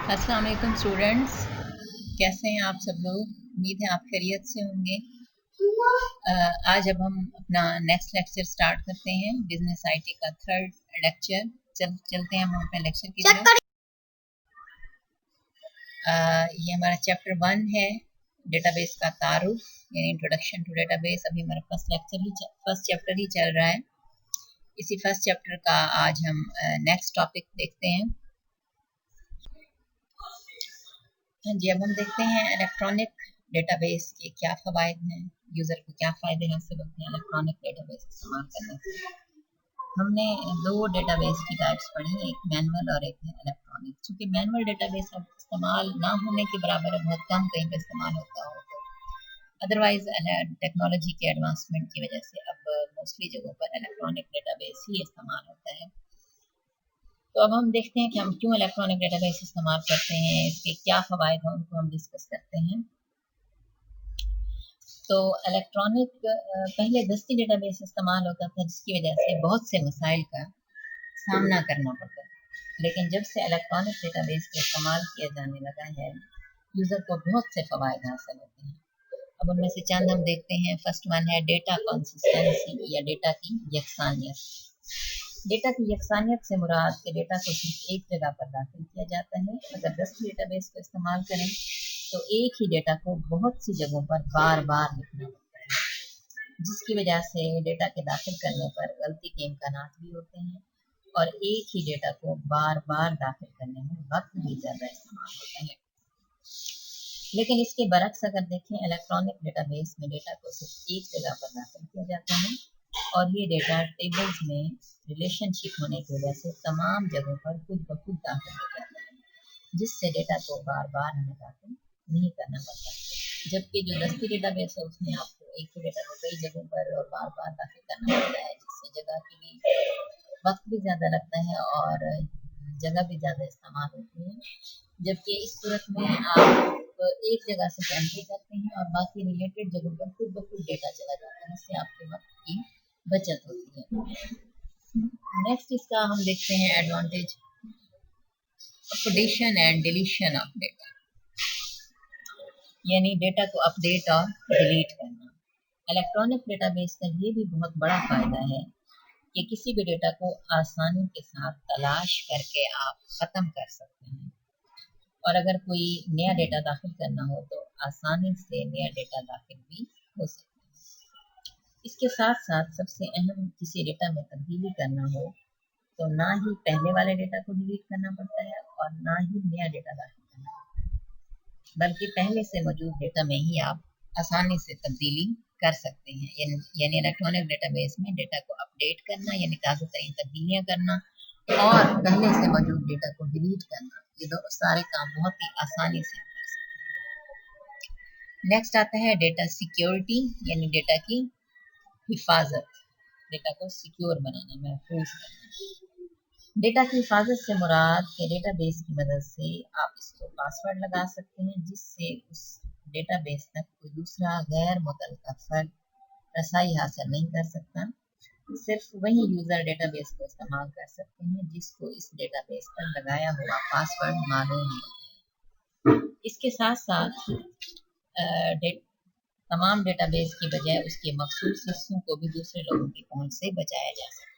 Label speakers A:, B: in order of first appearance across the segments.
A: अस्सलाम वालेकुम स्टूडेंट्स, कैसे हैं आप सब लोग। उम्मीद है आप खैरियत से होंगे। आज अब हम अपना नेक्स्ट लेक्चर स्टार्ट करते हैं, बिजनेस आईटी का थर्ड लेक्चर। चलते हैं हम अपने लेक्चर की तरफ। ये हमारा चैप्टर 1 है, डेटाबेस का तारुफ यानी इंट्रोडक्शन टू डेटाबेस। अभी हमारा फर्स्ट चैप्टर ही चल रहा है। इसी फर्स्ट चैप्टर का आज हम नेक्स्ट टॉपिक देखते हैं। हाँ जी, अब हम देखते हैं इलेक्ट्रॉनिक डेटाबेस के क्या फ़वाइद हैं, यूज़र को क्या फ़ायदे हासिल होते हैं इलेक्ट्रॉनिक डेटाबेस इस्तेमाल करने से। हमने दो डेटाबेस की टाइप्स पढ़ी, एक मैनुअल और एक इलेक्ट्रॉनिक। चूँकि मैनुअल डेटाबेस अब इस्तेमाल ना होने के बराबर है, बहुत कम कहीं पे इस्तेमाल होता हो, तो अदरवाइज़ टेक्नोलॉजी के एडवांसमेंट की वजह से अब मोस्टली जगहों पर इलेक्ट्रॉनिक डेटाबेस ही इस्तेमाल होता है। तो अब हम देखते हैं कि हम क्यों इलेक्ट्रॉनिक डेटाबेस इस्तेमाल करते हैं, इसके क्या फ़वाइद हैं, उनको हम डिस्कस करते हैं। तो इलेक्ट्रॉनिक पहले दस्ती डेटाबेस इस्तेमाल होता था, जिसकी वजह से बहुत से मसाइल का सामना करना पड़ता था। लेकिन जब से इलेक्ट्रॉनिक डेटाबेस का इस्तेमाल किया जाने लगा है, यूज़र को बहुत से फ़वाइद हासिल होते हैं। अब उनमें से चंद हम देखते हैं। फर्स्ट वन है डेटा कंसिस्टेंसी या डेटा की यकसानियत। डेटा की यकसानियत से मुराद के डेटा को सिर्फ एक जगह पर दाखिल किया जाता है। अगर दस्ती डेटाबेस को इस्तेमाल करें तो एक ही डेटा को बहुत सी जगहों पर बार बार लिखना पड़ता है, जिसकी वजह से डेटा के दाखिल करने पर गलती के इम्कानात भी होते हैं और एक ही डेटा को बार बार दाखिल करने में वक्त भी ज़्यादा इस्तेमाल होता है। लेकिन इसके बरक्स अगर देखें, इलेक्ट्रॉनिक डेटाबेस में डेटा को सिर्फ एक जगह पर दाखिल किया जाता है और ये डेटा टेबल्स में रिलेशनशिप होने की वजह से तमाम जगहों पर खुद ब खुद दाखिल हो जाता है, जिससे डेटा को बार बार हमें दाखिल नहीं करना पड़ता। जबकि जो दस्ती डेटाबेस है, उसमें आपको एक ही डेटा को कई जगहों पर और बार बार दाखिल करना पड़ता है, जिससे जगह की भी वक्त भी ज़्यादा लगता है और जगह भी ज़्यादा इस्तेमाल होती है। जबकि इस सूरत में आप एक जगह से एंट्री करते हैं और बाकी रिलेटेड जगहों पर खुद ब खुद डेटा चला जाता है, जिससे आपके वक्त की बचत होती है। नेक्स्ट इसका हम देखते हैं advantage, updation and deletion of data, यानी डेटा को अपडेट और डिलीट करना। इलेक्ट्रॉनिक डेटाबेस का ये भी बहुत बड़ा फायदा है कि किसी भी डेटा को आसानी के साथ तलाश करके आप ख़त्म कर सकते हैं, और अगर कोई नया डेटा दाखिल करना हो तो आसानी से नया डेटा दाखिल भी हो सकता है। इसके साथ साथ सबसे अहम, किसी डेटा में तब्दीली करना हो तो ना ही पहले वाले डेटा को डिलीट करना पड़ता है और ना ही नया डेटा दाखिल करना पड़ता है, बल्कि पहले से मौजूद डेटा में ही आप आसानी से तब्दीली कर सकते हैं। यानी इलेक्ट्रॉनिक डेटाबेस में डेटा को अपडेट करना यानी ताज़ा तरीन तब्दीलियाँ करना और पहले से मौजूद डेटा को डिलीट करना, ये दो सारे काम बहुत ही आसानी से कर सकते हैं। नेक्स्ट आता है डेटा सिक्योरिटी, यानी डेटा की हिफाजत, डेटा को सिक्योर बनाना, महफूज करना। डेटा की हिफाजत से मुराद के डेटाबेस की मदद से आप इसको पासवर्ड लगा सकते हैं, जिससे उस डेटाबेस तक कोई दूसरा गैर मुतल्लका फर्द रसाई हासिल नहीं कर सकता। सिर्फ वही यूज़र डेटाबेस को इस्तेमाल कर सकते हैं जिसको इस डेटाबेस पर लगाया हुआ पासवर्ड मालूम है। इसके साथ साथ तमाम डेटाबेस की बजाय उसके मखसूस हिस्सों को भी दूसरे लोगों की पहुंच से बचाया जा सकता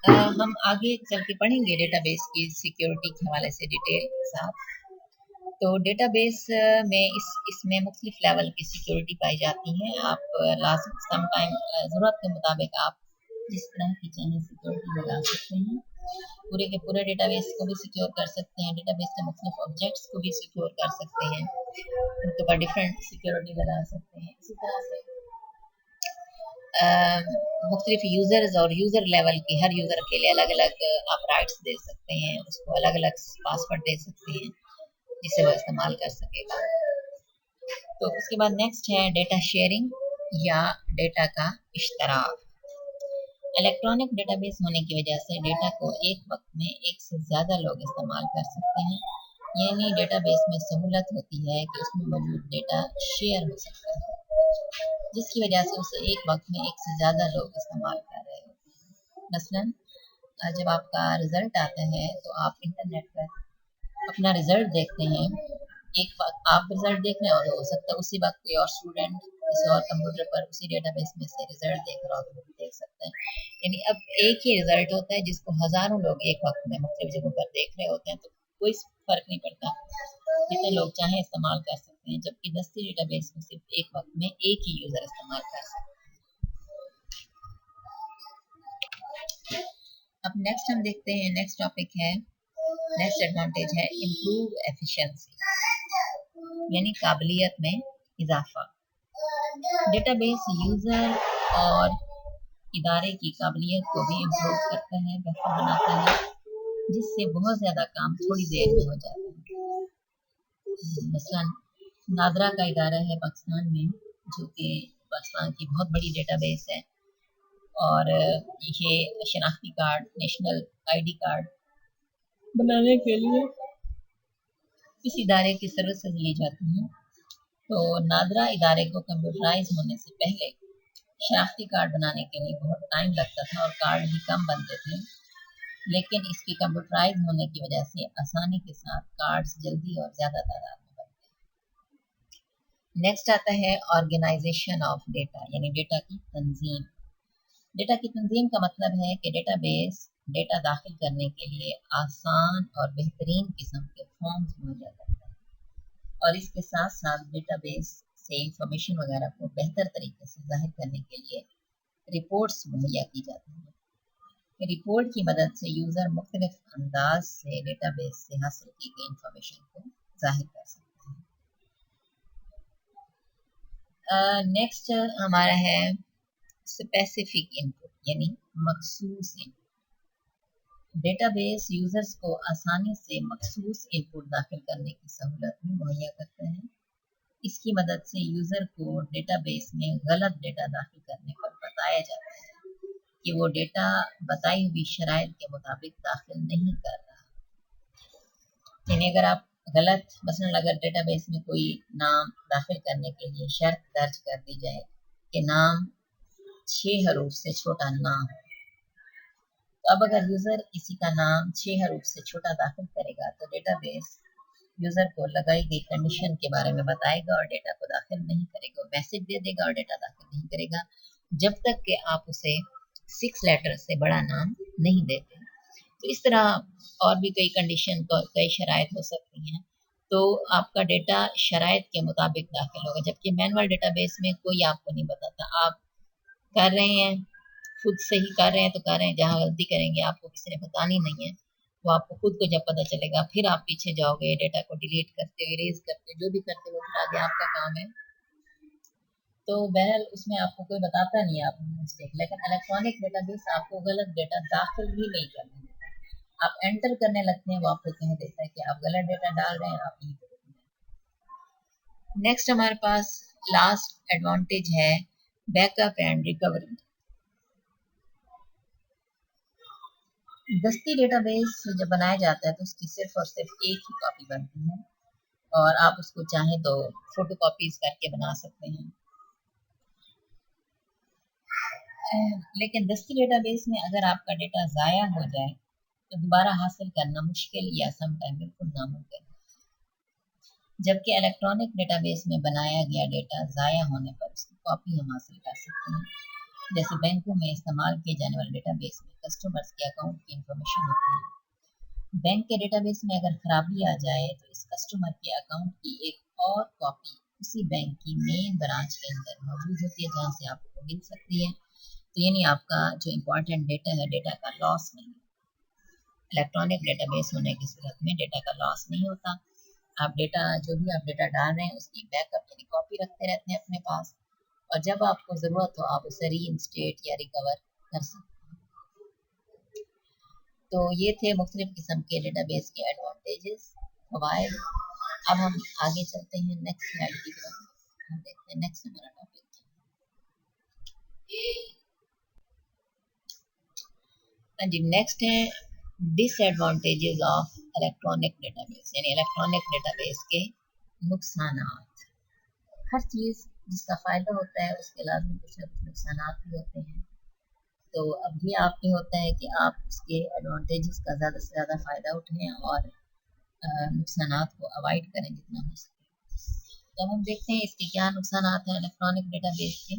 A: है। हम आगे चल के पढ़ेंगे डेटाबेस की सिक्योरिटी के हवाले से डिटेल के साथ। तो डेटाबेस में इसमें मुख्तलिफ लेवल की सिक्योरिटी पाई जाती है। आप लास्ट समटाइम ज़रूरत के मुताबिक आप जिस तरह की चाहें सिक्योरिटी लगा सकते हैं। पूरे के पूरे डेटाबेस को भी सिक्योर कर सकते हैं, डेटाबेस के मुख्तलिफ ऑब्जेक्ट्स को भी सिक्योर कर सकते हैं, उनके ऊपर डिफरेंट सिक्योरिटी लगा सकते हैं। इसी तरह से मुख्तलिफ यूज़र्स और यूज़र लेवल की हर यूज़र के लिए अलग अलग आप राइट्स दे सकते हैं, उसको अलग अलग पासवर्ड दे सकते हैं जिसे वो इस्तेमाल कर सकेगा। तो उसके बाद नेक्स्ट है डेटा शेयरिंग या डेटा का इश्तराक। इलेक्ट्रॉनिक डेटाबेस होने की वजह से डेटा को एक वक्त में एक से ज़्यादा लोग इस्तेमाल कर सकते हैं, यानी डेटाबेस में सहूलत होती है कि उसमें मौजूद डेटा शेयर हो सकता है, जिसकी वजह से उसे एक वक्त में एक से ज़्यादा लोग इस्तेमाल कर रहे होते हैं। मसलन जब आपका रिजल्ट आता है तो आप इंटरनेट पर अपना रिजल्ट देखते हैं। एक वक्त आप रिजल्ट देख रहे हैं और हो सकता है उसी वक्त कोई और स्टूडेंट किसी और कंप्यूटर पर उसी डेटाबेस में से रिजल्ट देख रहा हो तो वो भी देख सकते हैं। यानी अब एक ही रिजल्ट होता है जिसको हजारों लोग एक वक्त में मुख्तलिफ जगहों पर देख रहे होते हैं, तो कोई फर्क नहीं पड़ता, जितने लोग चाहें इस्तेमाल कर सकते हैं, जबकि दस्ती डेटाबेस में सिर्फ एक वक्त में एक ही यूजर इस्तेमाल कर सकते हैं। अब नेक्स्ट हम देखते हैं, नेक्स्ट टॉपिक है, नेक्स्ट एडवांटेज है इम्प्रूव एफिशिएंसी यानी काबिलियत में इजाफा। डेटाबेस यूजर और इदारे की काबिलियत को भी इम्प्रूव करता है, बेहतर बनाता है, जिससे बहुत ज़्यादा काम थोड़ी देर में हो जाता है। मसलन नादरा का इदारा है पाकिस्तान में, जो कि पाकिस्तान की बहुत बड़ी डेटाबेस है, और ये शनाख्ती कार्ड, नेशनल आईडी कार्ड बनाने के लिए इस इदारे की सर्विसेज ली जाती हैं। तो नादरा इदारे को कंप्यूटराइज होने से पहले शनाख्ती कार्ड बनाने के लिए बहुत टाइम लगता था और कार्ड भी कम बनते थे, लेकिन इसकी कंप्यूटराइज होने की वजह से आसानी के साथ कार्ड्स जल्दी और ज़्यादा तादाद में बनते हैं। नेक्स्ट आता है ऑर्गेनाइजेशन ऑफ डेटा यानी डेटा की तंजीम। डेटा की तंजीम का मतलब है कि डेटाबेस डेटा दाखिल करने के लिए आसान और बेहतरीन किस्म के फॉर्म्स मुहैया करता है, और इसके साथ साथ डेटाबेस से इंफॉर्मेशन वगैरह को बेहतर तरीके से जाहिर करने के लिए रिपोर्ट्स मुहैया की जाती हैं। रिपोर्ट की मदद से यूज़र मुख्तलिफ अंदाज से डेटाबेस से हासिल की गई इंफॉर्मेशन को जाहिर कर सकते हैं। नेक्स्ट हमारा है स्पेसिफिक इनपुट यानी मखसूस इनपुट। डेटाबेस यूजर्स को आसानी से मखसूस इनपुट दाखिल करने की सहूलत भी मुहैया करता है। इसकी मदद से यूजर को डेटाबेस में गलत डेटा दाखिल करने पर बताया जाता है कि वो डेटा बताई हुई शराइत के मुताबिक दाखिल नहीं कर रहा। यानी अगर आप गलत, मसलन अगर डेटाबेस में कोई नाम दाखिल करने के लिए शर्त दर्ज कर दी जाए कि नाम 6 हरूफ से छोटा ना हो, तो अब अगर यूजर किसी का नाम 6 हरूफ से छोटा दाखिल करेगा तो डेटाबेस यूजर को लगाई गई कंडीशन के बारे में बताएगा और डेटा को दाखिल नहीं करेगा, मैसेज दे देगा और डेटा दाखिल नहीं करेगा जब तक कि आप उसे 6 लेटर से बड़ा नाम नहीं देते। तो इस तरह और भी कई कंडीशन, कई शराइत हो सकती हैं, तो आपका डेटा शराइत के मुताबिक दाखिल होगा, जबकि मैनुअल डेटाबेस में कोई आपको नहीं बताता। आप कर रहे हैं, खुद से ही कर रहे हैं तो कर रहे हैं, जहाँ गलती करेंगे आपको किसी ने बतानी नहीं है, वो आपको खुद को जब पता चलेगा फिर आप पीछे जाओगे, डेटा को डिलीट करते, इरेज करते, जो भी करते वो फिर आगे आपका काम है। तो बहरहाल उसमें आपको कोई बताता नहीं है आपने मिस्टेक, लेकिन इलेक्ट्रॉनिक डेटाबेस आपको गलत डेटा दाखिल भी नहीं करने देता। आप एंटर करने लगते हैं, वो आपको कह देता है कि आप गलत डेटा डाल रहे हैं, आप नहीं करेंगे। नेक्स्ट हमारे पास लास्ट एडवांटेज है बैकअप एंड रिकवरी। दस्ती डेटाबेस जब बनाया जाता है तो उसकी सिर्फ और सिर्फ एक ही कॉपी बनती है, और आप उसको चाहें तो फोटो कॉपीज करके बना सकते हैं। लेकिन दस्ती डेटाबेस में अगर आपका डेटा ज़ाया हो जाए तो दोबारा हासिल करना मुश्किल या समटाइम बिल्कुल नामुमकिन है, जबकि इलेक्ट्रॉनिक डेटाबेस में बनाया गया डेटा ज़ाया होने पर उसकी कॉपी हम हासिल कर सकते हैं। जैसे बैंकों में इस्तेमाल किए जाने वाले डेटाबेस में कस्टमर्स के अकाउंट की इंफॉर्मेशन होती है। बैंक के डेटाबेस में अगर खराबी आ जाए तो इस कस्टमर के अकाउंट की एक और कॉपी उसी बैंक की मेन ब्रांच के अंदर मौजूद होती है, जहाँ से आपको मिल सकती है। तो यानी आपका जो इम्पोर्टेंट डेटा है, डेटा का लॉस नहीं। इलेक्ट्रॉनिक डेटाबेस होने की सूरत में डेटा का लॉस नहीं होता। आप डेटा, जो भी आप डेटा डाल रहे हैं उसकी बैकअप यानी कॉपी रखते रहते हैं अपने पास, और जब आपको ज़रूरत हो आप उसे रीइंस्टेट या रिकवर कर सकते हैं। तो ये थे मुख्तलिफ किस्म के डेटाबेस के एडवांटेजेस, फ़वाइद। अब हम आगे चलते हैं नेक्स्ट स्लाइड की तरफ। हम देखते हैं नेक्स्ट हमारा टॉपिक। हाँ जी, नेक्स्ट है डिसएडवांटेजेस ऑफ इलेक्ट्रॉनिक डेटाबेस यानी इलेक्ट्रॉनिक डेटाबेस के नुकसानात। हर चीज़ जिसका फ़ायदा होता है उसके लाज़मी कुछ ना कुछ नुकसानात भी होते हैं। तो अब ये आप पे होता है कि आप उसके एडवांटेजेस का ज़्यादा से ज़्यादा फ़ायदा उठाएं और नुकसानात को अवॉइड करें जितना हो सके। तो हम देखते हैं इसके क्या नुकसान हैं इलेक्ट्रॉनिक डेटाबेस के।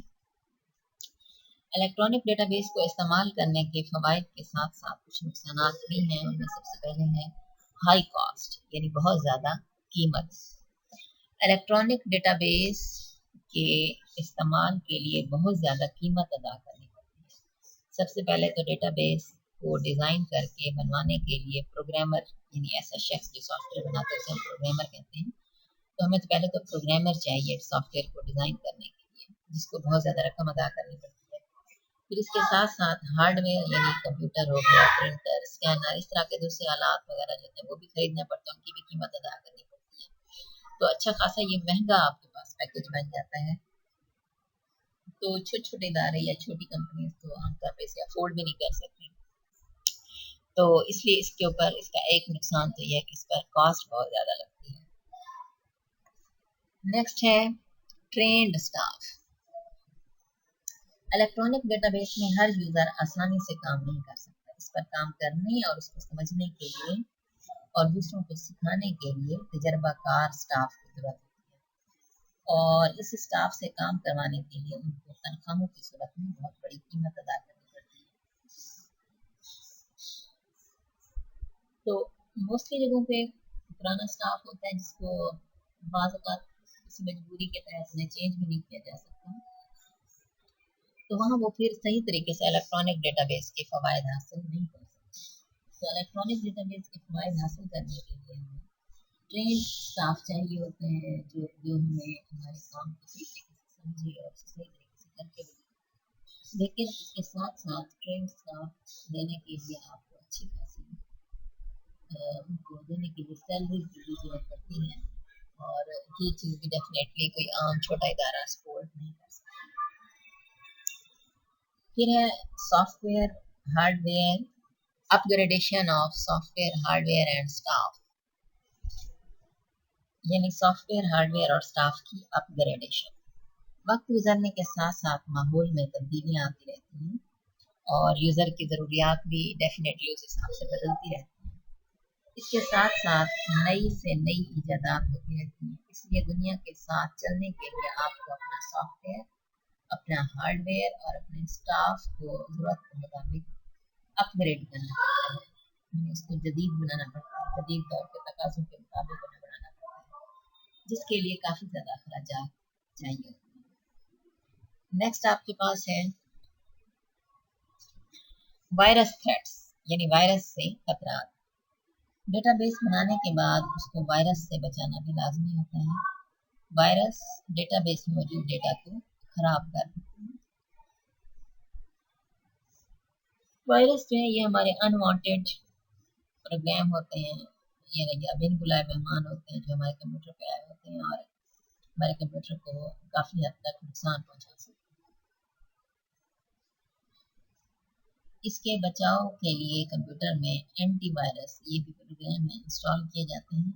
A: इलेक्ट्रॉनिक डेटाबेस को इस्तेमाल करने के फ़वाइद के साथ साथ कुछ नुकसानात भी हैं। उनमें सबसे पहले है हाई कॉस्ट, यानी बहुत ज़्यादा कीमत। इलेक्ट्रॉनिक डेटाबेस के इस्तेमाल के लिए बहुत ज़्यादा कीमत अदा करनी पड़ती है। सबसे पहले तो डेटाबेस को डिज़ाइन करके बनवाने के लिए प्रोग्रामर, यानी ऐसा शख्स जो सॉफ्टवेयर बनाता है उसे हम प्रोग्रामर कहते हैं। तो हमें तो पहले तो प्रोग्रामर चाहिए सॉफ्टवेयर को डिज़ाइन करने के लिए, जिसको बहुत ज़्यादा रकम अदा करनी पड़ती है। फिर इसके साथ साथ हार्डवेयर, यानी कंप्यूटर हो गया, प्रिंटर, स्कैनर, इस तरह के दूसरे आलात वगैरह जो हैं वो भी खरीदने पड़ते हैं, उनकी भी कीमत अदा करनी पड़ती है। तो अच्छा खासा ये महंगा आपके पास पैकेज बन जाता है। तो छोटे छोटे इदारे या छोटी कंपनी तो आमतौर पर इसे अफोर्ड भी नहीं कर सकती। तो इसलिए इसके ऊपर इसका एक नुकसान तो यह है कि इस पर कॉस्ट बहुत ज़्यादा लगती है। नेक्स्ट है ट्रेंड स्टाफ। इलेक्ट्रॉनिक डेटाबेस में हर यूज़र आसानी से काम नहीं कर सकता। इस पर काम करने और उसको समझने के लिए और दूसरों को सिखाने के लिए तजर्बाकार स्टाफ की ज़रूरत होती है, और इस स्टाफ से काम करवाने के लिए उनको तनख्वाहों की सूरत में बहुत बड़ी कीमत अदा करनी पड़ती है। तो मोस्टली जगहों पे पुराना स्टाफ होता है जिसको बाज़ औक़ात किसी मजबूरी के तहत उन्हें चेंज भी नहीं किया जा सकता, तो वहाँ वो फिर सही तरीके से इलेक्ट्रॉनिक डेटाबेस के फ़वाइद हासिल नहीं कर सकते। तो इलेक्ट्रॉनिक डेटाबेस के फ़वाइद हासिल करने के लिए हमें ट्रेन स्टाफ चाहिए होते हैं जो हमें हमारे काम को सही तरीके से समझे और सही तरीके से करके दें। लेकिन इसके साथ साथ ट्रेन स्टाफ देने के लिए आपको अच्छी खासी उनको देने के लिए सैलरी की भी ज़रूरत पड़ती है, और ये चीज़ भी डेफिनेटली कोई आम छोटा इदारा सपोर्ट नहीं कर सकता। फिर है software hardware, upgradation of software hardware and staff, यानी सॉफ्टवेयर हार्डवेयर और स्टाफ की अपग्रेडेशन। वक्त गुजरने के साथ साथ माहौल में तब्दीलियाँ आती रहती हैं और यूज़र की ज़रूरियात भी डेफिनेटली उस हिसाब से बदलती रहती हैं। इसके साथ साथ नई से नई ईजादात होती रहती हैं। इसलिए दुनिया के साथ चलने के लिए आपको अपना सॉफ्टवेयर, अपना हार्डवेयर और अपने स्टाफ को ज़रूरत के मुताबिक अपग्रेड करना पड़ता है, यानी उसको जदीद बनाना पड़ता है, जदीद दौर के तकाज़ों के मुताबिक उन्हें बनाना पड़ता है, जिसके लिए काफ़ी ज़्यादा अखराजात चाहिए। नेक्स्ट आपके पास है वायरस थ्रेट्स, यानी वायरस से खतरात। डेटाबेस बनाने के बाद उसको वायरस से बचाना भी लाजमी होता है। वायरस डेटाबेस में मौजूद डेटा को खराब कर देते हैं। वायरस जो है ये हमारे अनवांटेड प्रोग्राम होते हैं, या बिन बुलाए मेहमान होते हैं जो हमारे कंप्यूटर पे आए होते हैं और हमारे कंप्यूटर को काफ़ी हद तक नुकसान पहुंचा सकते हैं। इसके बचाव के लिए कंप्यूटर में एंटीवायरस ये भी प्रोग्राम इंस्टॉल किए जाते हैं,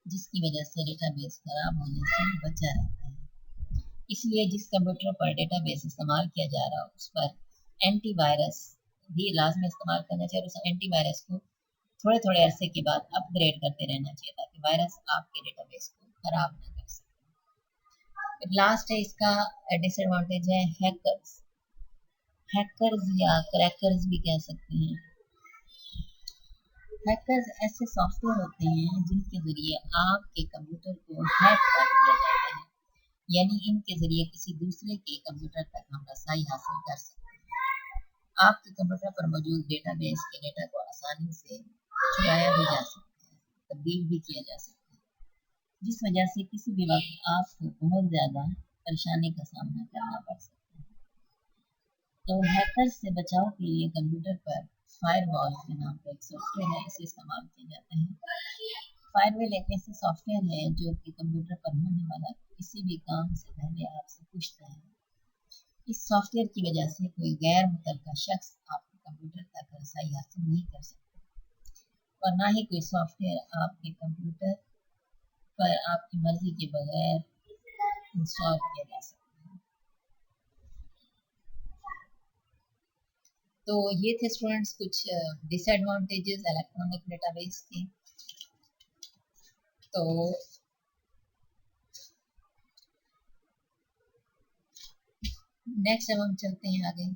A: जिसकी वजह से डेटाबेस खराब होने से बचा रहता है। इसलिए जिस कंप्यूटर पर डेटाबेस इस्तेमाल किया जा रहा हो उस पर एंटीवायरस भी लाजमी इस्तेमाल करना चाहिए, और उस एंटीवायरस को थोड़े थोड़े अरसे के बाद अपग्रेड करते रहना चाहिए ताकि वायरस आपके डेटाबेस को खराब ना कर सके। लास्ट है इसका डिसएडवांटेज है हैकर्स। हैकर्स या क्रैकर्स भी कह सकते हैं। हैकर्स ऐसे सॉफ्टवेयर होते हैं जिनके ज़रिए आपके कंप्यूटर को हैक कर दिया जाता है, यानी इनके ज़रिए किसी दूसरे के कंप्यूटर तक हम रसाई हासिल कर सकते हैं। आपके कंप्यूटर पर मौजूद डेटाबेस के डेटा को आसानी से चुराया भी जा सकता है, तब्दील भी किया जा सकता है, जिस वजह से किसी भी वक्त आपको बहुत ज़्यादा परेशानी का सामना करना पड़ सकता है। तो हैकर्स से बचाव के लिए कंप्यूटर पर फायरवॉल के नाम का एक सॉफ्टवेयर है, इसे इस्तेमाल किया जाता है। फायरवॉल एक ऐसे सॉफ्टवेयर है जो कि कंप्यूटर पर होने वाला किसी भी काम से पहले आपसे पूछता है। इस सॉफ्टवेयर की वजह से कोई गैर मुतल्लिका शख्स आपके कंप्यूटर तक रसाई हासिल नहीं कर सकता, और ना ही कोई सॉफ्टवेयर आपके कंप्यूटर पर आपकी मर्जी के बगैर इंस्टॉल किया जा सकता है। تو یہ تھے اسٹوڈینٹس کچھ ڈس ایڈوانٹیجز الیکٹرانک ڈیٹا بیس کی. تو نیکسٹ اب ہم چلتے ہیں آگے.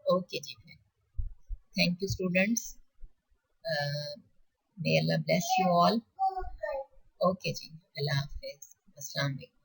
A: اوکے جی پھر thank you students. may Allah bless you all. Okay جی اللہ حافظ. السلام علیکم.